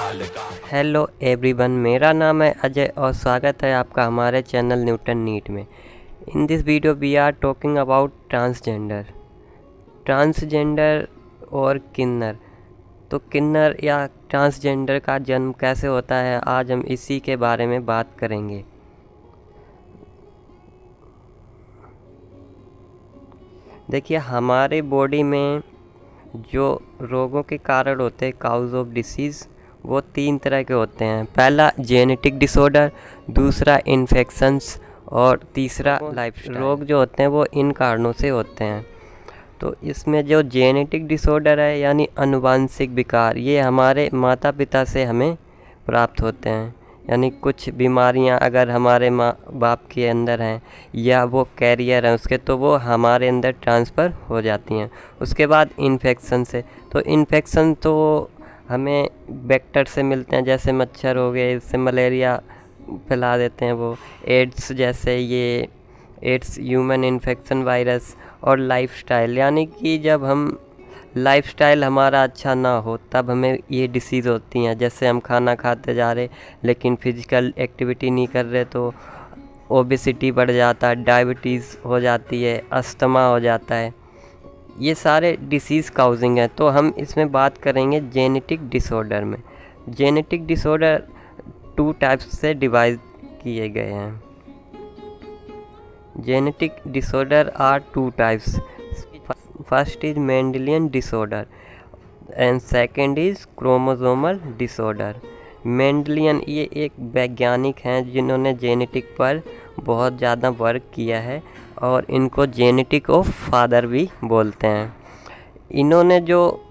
Hello everyone, मेरा नाम है अजय और स्वागत है आपका हमारे चैनल न्यूटन नीट में। In this video we are talking about transgender और किन्नर। तो किन्नर या ट्रांसजेंडर का जन्म कैसे होता है, आज हम इसी के बारे में बात करेंगे। देखिए, हमारे बॉडी में जो रोगों के कारण होते हैं, काउज ऑफ डिसीज़, वो 3 तरह के होते हैं। पहला जेनेटिक डिसऑर्डर, दूसरा इन्फेक्शंस और तीसरा लाइफस्टाइल। रोग जो होते हैं वो इन कारणों से होते हैं। तो इसमें जो जेनेटिक डिसऑर्डर है यानी आनुवांशिक विकार, ये हमारे माता पिता से हमें प्राप्त होते हैं। यानी कुछ बीमारियां अगर हमारे माँ बाप के अंदर हैं या वो कैरियर हैं उसके, तो वो हमारे अंदर ट्रांसफ़र हो जाती हैं। उसके बाद इन्फेक्शन से, तो इन्फेक्शन तो हमें वेक्टर से मिलते हैं, जैसे मच्छर हो गए, इससे मलेरिया फैला देते हैं वो। एड्स जैसे ये एड्स ह्यूमन इन्फेक्शन वायरस। और लाइफस्टाइल, यानी कि जब हम लाइफस्टाइल हमारा अच्छा ना हो तब हमें ये डिसीज़ होती हैं। जैसे हम खाना खाते जा रहे लेकिन फिजिकल एक्टिविटी नहीं कर रहे, तो ओबेसिटी बढ़ जाता है, डायबिटीज़ हो जाती है, अस्थमा हो जाता है। ये सारे डिसीज़ काउजिंग है। तो हम इसमें बात करेंगे जेनेटिक डिसऑर्डर में। जेनेटिक डिसऑर्डर 2 टाइप्स से डिवाइड किए गए हैं। Genetic disorder are 2 types. First is Mendelian disorder and second is chromosomal disorder. Mendelian ये एक वैज्ञानिक हैं जिन्होंने जेनेटिक पर बहुत ज़्यादा वर्क किया है और इनको जेनेटिक ऑफ फादर भी बोलते हैं। इन्होंने जो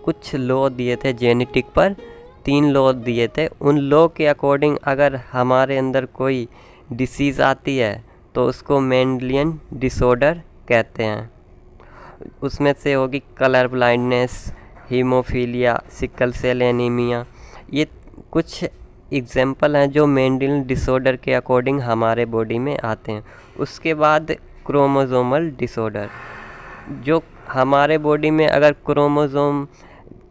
कुछ लॉ दिए थे जेनेटिक पर, 3 लॉ दिए थे। उन लॉ के अकॉर्डिंग अगर हमारे अंदर कोई डिसीज़ आती है तो उसको मेंडेलियन डिसऑर्डर कहते हैं। उसमें से होगी colour blindness, haemophilia, sickle cell anaemia. ये कुछ एग्जाम्पल हैं जो मेंडेलियन डिसऑर्डर के अकॉर्डिंग हमारे बॉडी में आते हैं। उसके बाद क्रोमोसोमल डिसऑर्डर, जो हमारे बॉडी में अगर क्रोमोसोम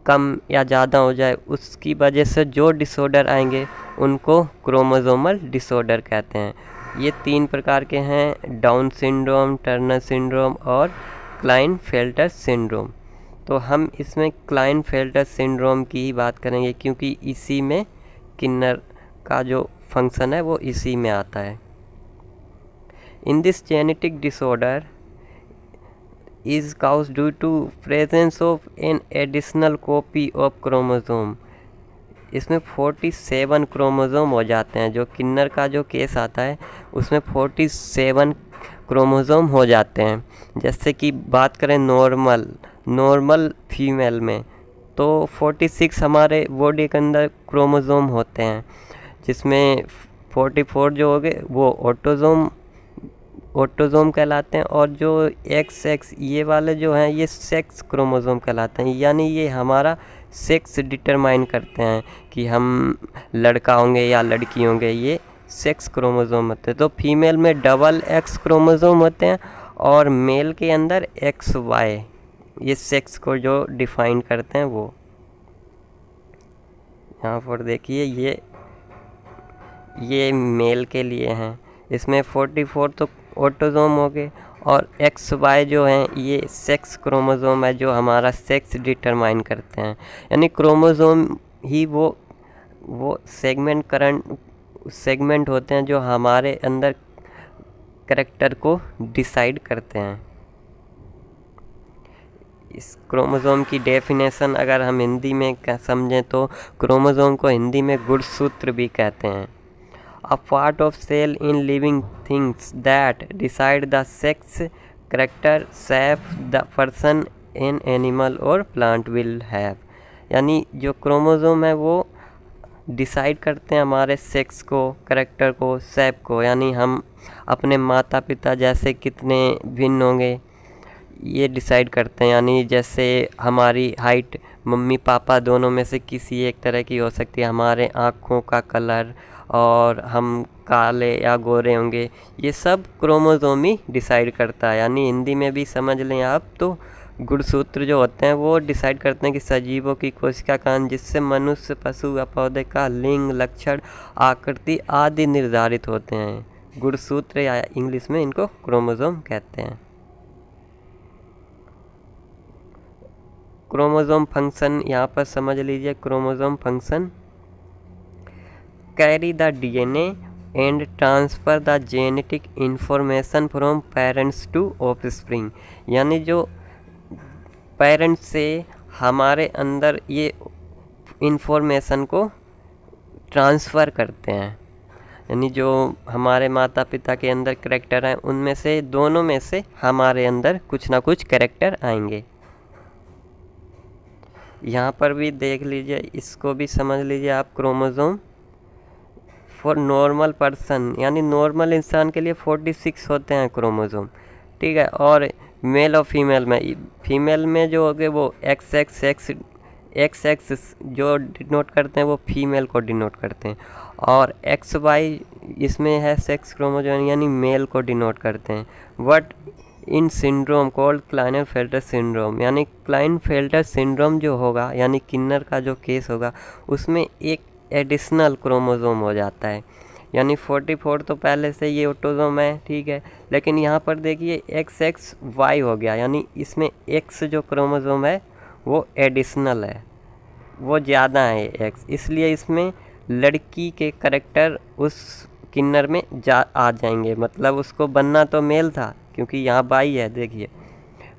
कम या ज़्यादा हो जाए उसकी वजह से जो डिसऑर्डर आएंगे उनको क्रोमोसोमल डिसऑर्डर कहते हैं। ये 3 प्रकार के हैं, डाउन सिंड्रोम, टर्नर सिंड्रोम और क्लाइनफेल्टर सिंड्रोम। तो हम इसमें क्लाइनफेल्टर सिंड्रोम की ही बात करेंगे क्योंकि इसी में किन्नर का जो फंक्शन है वो इसी में आता है। In this genetic disorder is cause due to presence of an additional copy of chromosome. इसमें 47 क्रोमोसोम हो जाते हैं। जो किन्नर का जो केस आता है उसमें 47 क्रोमोसोम हो जाते हैं। जैसे कि बात करें नॉर्मल फीमेल में, तो 46 हमारे बॉडी के अंदर क्रोमोसोम होते हैं, जिसमें 44 जो हो गए वो ऑटोसोम कहलाते हैं और जो XX ये वाले जो हैं ये सेक्स क्रोमोसोम कहलाते हैं। यानी ये हमारा सेक्स डिटरमाइन करते हैं कि हम लड़का होंगे या लड़की होंगे, ये सेक्स क्रोमोसोम होते हैं। तो फीमेल में XX क्रोमोसोम होते हैं और मेल के अंदर XY, ये सेक्स को जो डिफाइन करते हैं वो। यहाँ पर देखिए ये मेल के लिए हैं। इसमें 44 तो ऑटोसोम हो गए और XY जो हैं ये सेक्स क्रोमोसोम है जो हमारा सेक्स डिटरमाइन करते हैं। यानी क्रोमोसोम ही वो सेगमेंट होते हैं जो हमारे अंदर कैरेक्टर को डिसाइड करते हैं। इस क्रोमोसोम की डेफिनेशन अगर हम हिंदी में समझें तो क्रोमोसोम को हिंदी में गुणसूत्र भी कहते हैं। A part of cell in living things that decide the sex, character, shape the person an animal or plant will have। यानी जो क्रोमोसोम है वो डिसाइड करते हैं हमारे सेक्स को, करेक्टर को, शेप को। यानी हम अपने माता पिता जैसे कितने भिन्न होंगे ये डिसाइड करते हैं। यानी जैसे हमारी हाइट मम्मी पापा दोनों में से किसी एक तरह की हो सकती है, हमारे आँखों का कलर और हम काले या गोरे होंगे, ये सब क्रोमोसोम ही डिसाइड करता है। यानी हिंदी में भी समझ लें आप तो गुणसूत्र जो होते हैं वो डिसाइड करते हैं कि सजीवों की कोशिका कांड, जिससे मनुष्य, पशु या पौधे का लिंग, लक्षण, आकृति आदि निर्धारित होते हैं। गुणसूत्र या इंग्लिश में इनको क्रोमोसोम कहते हैं। क्रोमोसोम फंक्शन यहाँ पर समझ लीजिए। Chromosome function carry the DNA and transfer the genetic information from parents to offspring, यानी जो पेरेंट्स से हमारे अंदर ये इंफॉर्मेशन को ट्रांसफ़र करते हैं, यानी जो हमारे माता पिता के अंदर कैरेक्टर हैं उनमें से दोनों में से हमारे अंदर कुछ ना कुछ कैरेक्टर आएंगे। यहाँ पर भी देख लीजिए, इसको भी समझ लीजिए आप। क्रोमोसोम फॉर नॉर्मल पर्सन, यानी नॉर्मल इंसान के लिए 46 होते हैं क्रोमोसोम, ठीक है। और मेल और फीमेल में जो हो गए वो एक्स जो डिनोट करते हैं वो फीमेल को डिनोट करते हैं, और XY इसमें है सेक्स क्रोमोसोम, यानी मेल को डिनोट करते हैं। But in syndrome called Klinefelter syndrome, यानी क्लाइनेफेल्टर सिंड्रोम जो होगा, यानी किन्नर का जो केस होगा, उसमें एक एडिशनल क्रोमोसोम हो जाता है, यानी 44 तो पहले से ये ऑटोसोम है, ठीक है। लेकिन यहाँ पर देखिए XXY हो गया, यानी इसमें X जो क्रोमोसोम है वो एडिशनल है, वो ज़्यादा है X, इसलिए इसमें लड़की के करैक्टर उस किन्नर में आ जाएंगे। मतलब उसको बनना तो मेल था, क्योंकि यहाँ Y है, देखिए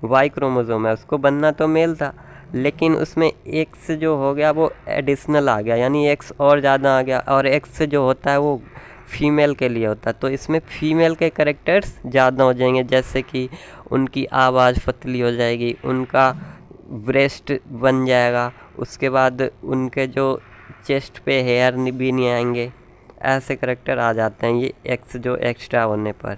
Y क्रोमोसोम है, उसको बनना तो मेल था, लेकिन उसमें X जो हो गया वो एडिशनल आ गया, यानी X और ज़्यादा आ गया, और X जो होता है वो फीमेल के लिए होता है, तो इसमें फीमेल के कैरेक्टर्स ज़्यादा हो जाएंगे, जैसे कि उनकी आवाज़ पतली हो जाएगी, उनका ब्रेस्ट बन जाएगा, उसके बाद उनके जो चेस्ट पे हेयर भी नहीं आएंगे, ऐसे कैरेक्टर आ जाते हैं ये X जो एक्स्ट्रा होने पर।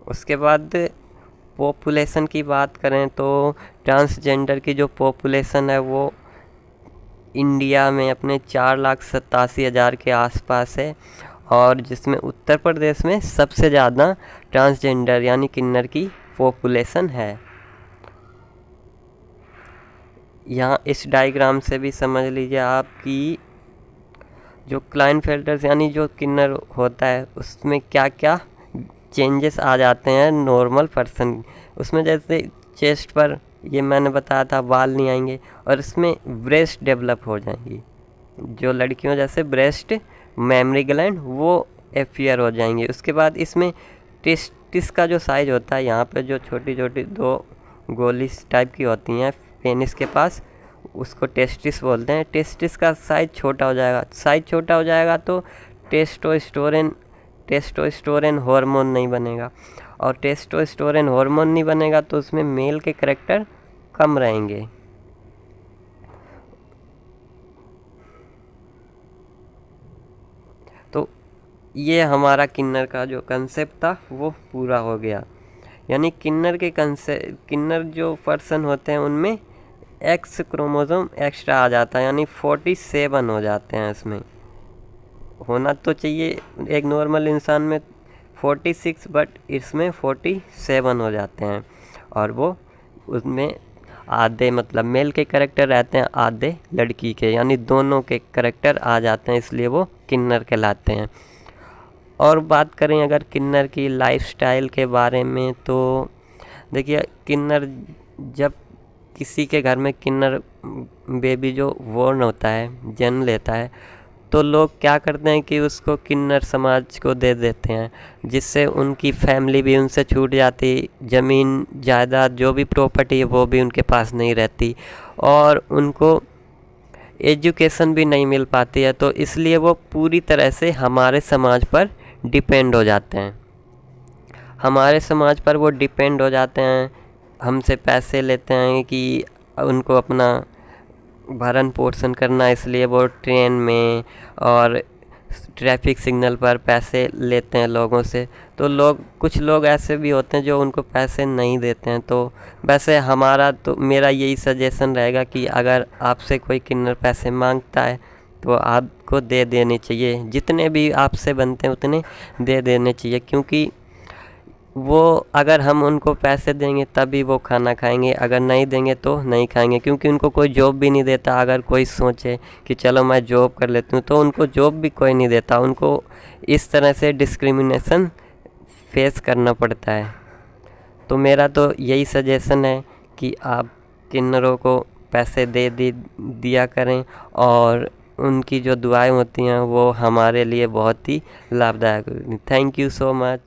उसके बाद पॉपुलेशन की बात करें तो ट्रांसजेंडर की जो पॉपुलेशन है वो इंडिया में अपने 4,87,000 के आसपास है, और जिसमें उत्तर प्रदेश में सबसे ज़्यादा ट्रांसजेंडर यानी किन्नर की पॉपुलेशन है। यहाँ इस डायग्राम से भी समझ लीजिए आप कि जो क्लाइनेफेल्टर यानी जो किन्नर होता है उसमें क्या क्या चेंजेस आ जाते हैं नॉर्मल पर्सन। उसमें जैसे चेस्ट पर ये मैंने बताया था बाल नहीं आएंगे, और इसमें ब्रेस्ट डेवलप हो जाएंगी, जो लड़कियों जैसे ब्रेस्ट, मेमरी ग्लैंड वो एफियर हो जाएंगे। उसके बाद इसमें टेस्टिस का जो साइज होता है, यहाँ पे जो छोटी छोटी 2 गोली टाइप की होती हैं पेनिस के पास, उसको टेस्टिस बोलते हैं। टेस्टिस का साइज छोटा हो जाएगा, तो टेस्टोस्टेरोन हार्मोन नहीं बनेगा, और टेस्टोस्टेरोन हार्मोन नहीं बनेगा तो उसमें मेल के कैरेक्टर कम रहेंगे। तो ये हमारा किन्नर का जो कंसेप्ट था वो पूरा हो गया, यानी किन्नर जो पर्सन होते हैं उनमें X क्रोमोसोम एक्स्ट्रा आ जाता है, यानी 47 हो जाते हैं। इसमें होना तो चाहिए एक नॉर्मल इंसान में 46, बट इसमें 47 हो जाते हैं, और वो उसमें आधे मतलब मेल के कैरेक्टर रहते हैं, आधे लड़की के, यानी दोनों के कैरेक्टर आ जाते हैं, इसलिए वो किन्नर कहलाते हैं। और बात करें अगर किन्नर की लाइफस्टाइल के बारे में, तो देखिए किन्नर जब किसी के घर में किन्नर बेबी जो बॉर्न होता है, जन्म लेता है, तो लोग क्या करते हैं कि उसको किन्नर समाज को दे देते हैं, जिससे उनकी फैमिली भी उनसे छूट जाती, ज़मीन जायदाद जो भी प्रॉपर्टी है वो भी उनके पास नहीं रहती, और उनको एजुकेशन भी नहीं मिल पाती है। तो इसलिए वो पूरी तरह से हमारे समाज पर डिपेंड हो जाते हैं, हमसे पैसे लेते हैं कि उनको अपना भरण पोषण करना, इसलिए वो ट्रेन में और ट्रैफिक सिग्नल पर पैसे लेते हैं लोगों से। तो कुछ लोग ऐसे भी होते हैं जो उनको पैसे नहीं देते हैं। तो वैसे मेरा यही सजेशन रहेगा कि अगर आपसे कोई किन्नर पैसे मांगता है तो आपको दे देने चाहिए, जितने भी आपसे बनते हैं उतने दे देने चाहिए, क्योंकि वो अगर हम उनको पैसे देंगे तभी वो खाना खाएंगे, अगर नहीं देंगे तो नहीं खाएंगे, क्योंकि उनको कोई जॉब भी नहीं देता। अगर कोई सोचे कि चलो मैं जॉब कर लेती हूँ तो उनको जॉब भी कोई नहीं देता, उनको इस तरह से डिस्क्रिमिनेशन फेस करना पड़ता है। तो मेरा तो यही सजेशन है कि आप किन्नरों को पैसे दिया करें, और उनकी जो दुआएं होती हैं वो हमारे लिए बहुत ही लाभदायक होती हैं। Thank you so much.